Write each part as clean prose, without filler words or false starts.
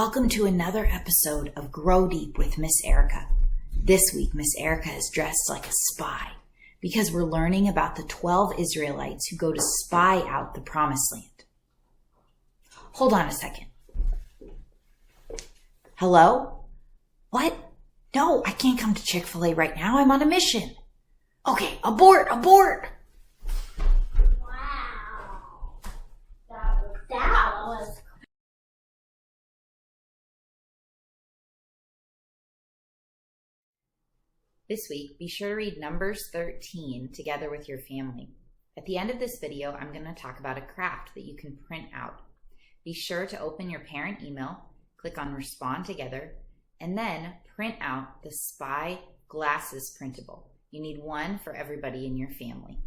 Welcome to another episode of Grow Deep with Miss Erica. This week, Miss Erica is dressed like a spy because we're learning about the 12 Israelites who go to spy out the Promised Land. Hold on a second. Hello? What? No, I can't come to Chick-fil-A right now. I'm on a mission. Okay, abort! Wow. That was This week, be sure to read Numbers 13 together with your family. At the end of this video, I'm going to talk about a craft that you can print out. Be sure to open your parent email, click on Respond Together, and then print out the Spy Glasses printable. You need one for everybody in your family.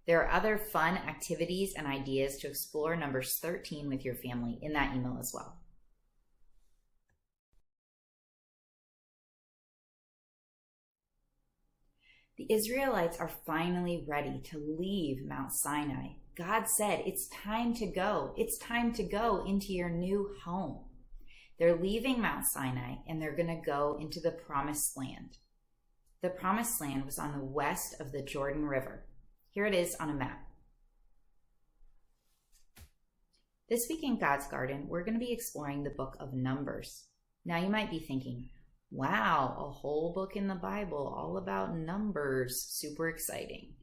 There are other fun activities and ideas to explore Numbers 13 with your family in that email as well. The Israelites are finally ready to leave Mount Sinai. God said, it's time to go. It's time to go into your new home. They're leaving Mount Sinai and they're going to go into the Promised Land. The Promised Land was on the west of the Jordan River. Here it is on a map. This week in God's Garden, we're going to be exploring the book of Numbers. Now you might be thinking, wow, a whole book in the Bible all about numbers. Super exciting.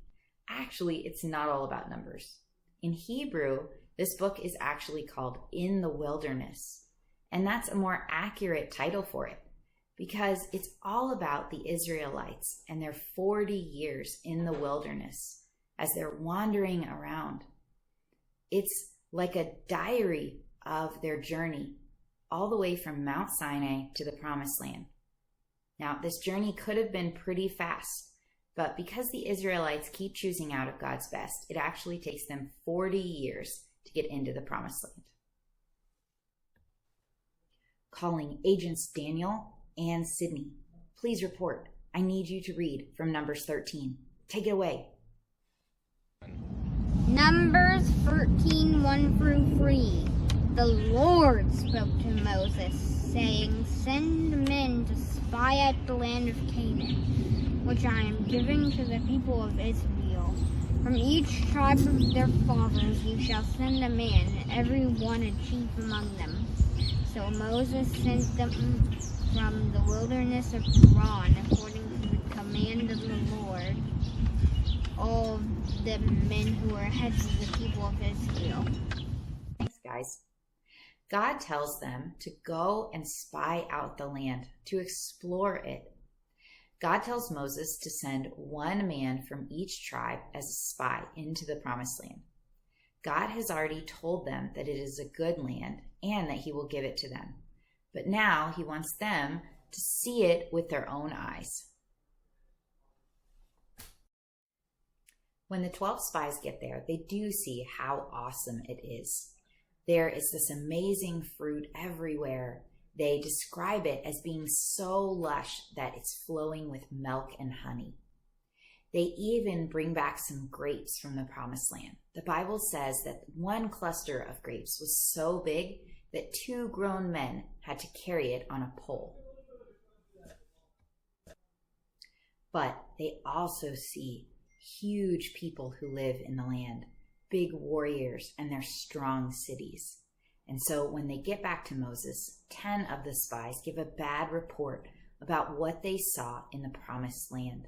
Actually, it's not all about numbers. In Hebrew, this book is actually called In the Wilderness. And that's a more accurate title for it because it's all about the Israelites and their 40 years in the wilderness as they're wandering around. It's like a diary of their journey all the way from Mount Sinai to the Promised Land. Now, this journey could have been pretty fast, but because the Israelites keep choosing out of God's best, it actually takes them 40 years to get into the Promised Land. Calling Agents Daniel and Sydney. Please report. I need you to read from Numbers 13. Take it away. Numbers 13, 1 through 3. The Lord spoke to Moses, saying, Send men to spy out the land of Canaan, which I am giving to the people of Israel. From each tribe of their fathers you shall send a man, every one a chief among them. So Moses sent them from the wilderness of Paran, according to the command of the Lord, all the men who were heads of the people of Israel. Thanks, guys. God tells them to go and spy out the land, to explore it. God tells Moses to send one man from each tribe as a spy into the Promised Land. God has already told them that it is a good land and that he will give it to them. But now he wants them to see it with their own eyes. When the 12 spies get there, they do see how awesome it is. There is this amazing fruit everywhere. They describe it as being so lush that it's flowing with milk and honey. They even bring back some grapes from the Promised Land. The Bible says that one cluster of grapes was so big that 2 grown men had to carry it on a pole. But they also see huge people who live in the land, big warriors and their strong cities. And so when they get back to Moses, 10 of the spies give a bad report about what they saw in the Promised Land.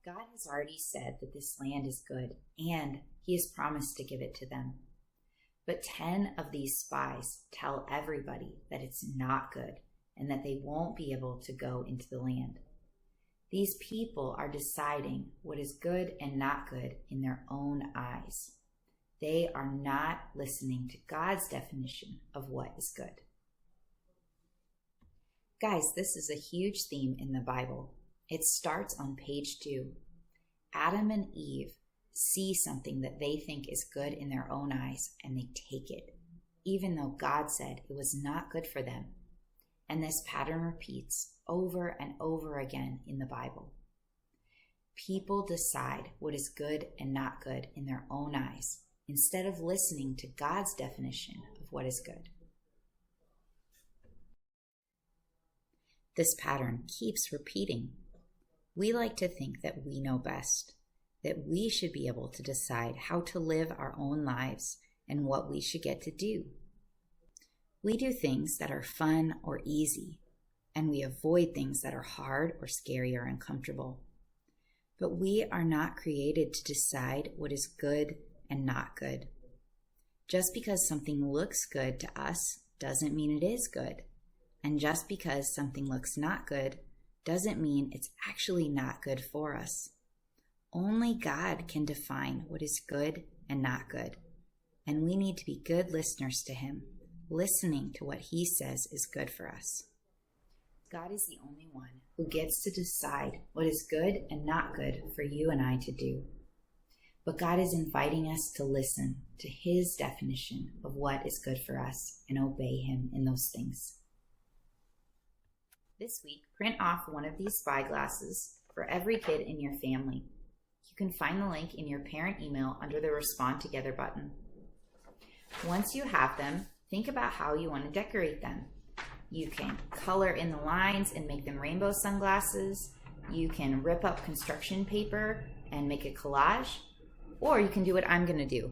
God has already said that this land is good, and he has promised to give it to them. But 10 of these spies tell everybody that it's not good and that they won't be able to go into the land. These people are deciding what is good and not good in their own eyes. They are not listening to God's definition of what is good. Guys, this is a huge theme in the Bible. It starts on page 2. Adam and Eve see something that they think is good in their own eyes, and they take it, even though God said it was not good for them. And this pattern repeats over and over again in the Bible. People decide what is good and not good in their own eyes, instead of listening to God's definition of what is good. This pattern keeps repeating. We like to think that we know best, that we should be able to decide how to live our own lives and what we should get to do. We do things that are fun or easy, and we avoid things that are hard or scary or uncomfortable. But we are not created to decide what is good and not good. Just because something looks good to us doesn't mean it is good. And just because something looks not good doesn't mean it's actually not good for us. Only God can define what is good and not good. And we need to be good listeners to Him, listening to what He says is good for us. God is the only one who gets to decide what is good and not good for you and I to do. But God is inviting us to listen to His definition of what is good for us and obey Him in those things. This week, print off one of these spyglasses for every kid in your family. You can find the link in your parent email under the Respond Together button. Once you have them, think about how you want to decorate them. You can color in the lines and make them rainbow sunglasses. You can rip up construction paper and make a collage. Or you can do what I'm going to do.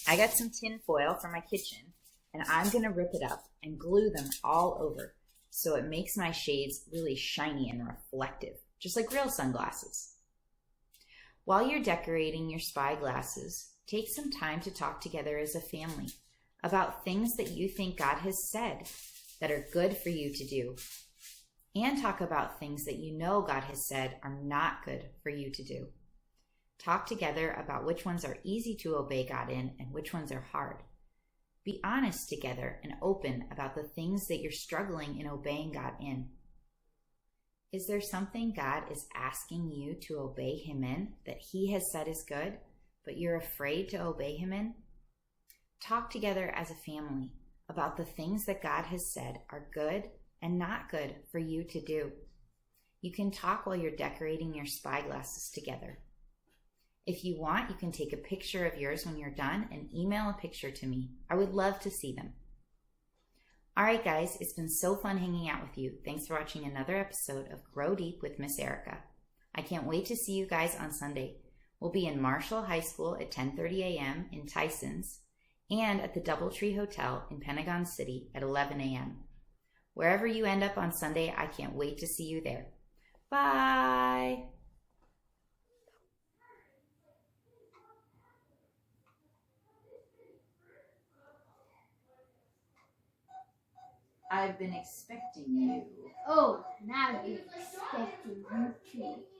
I got some tin foil from my kitchen, and I'm going to rip it up and glue them all over so it makes my shades really shiny and reflective, just like real sunglasses. While you're decorating your spyglasses, take some time to talk together as a family about things that you think God has said that are good for you to do, and talk about things that you know God has said are not good for you to do. Talk together about which ones are easy to obey God in and which ones are hard. Be honest together and open about the things that you're struggling in obeying God in. Is there something God is asking you to obey Him in that He has said is good, but you're afraid to obey Him in? Talk together as a family about the things that God has said are good and not good for you to do. You can talk while you're decorating your spyglasses together. If you want, you can take a picture of yours when you're done and email a picture to me. I would love to see them. All right, guys, it's been so fun hanging out with you. Thanks for watching another episode of Grow Deep with Miss Erica. I can't wait to see you guys on Sunday. We'll be in Marshall High School at 10:30 a.m. in Tysons and at the Doubletree Hotel in Pentagon City at 11 a.m. Wherever you end up on Sunday, I can't wait to see you there. Bye! I've been expecting you. Oh, now you're expecting you to.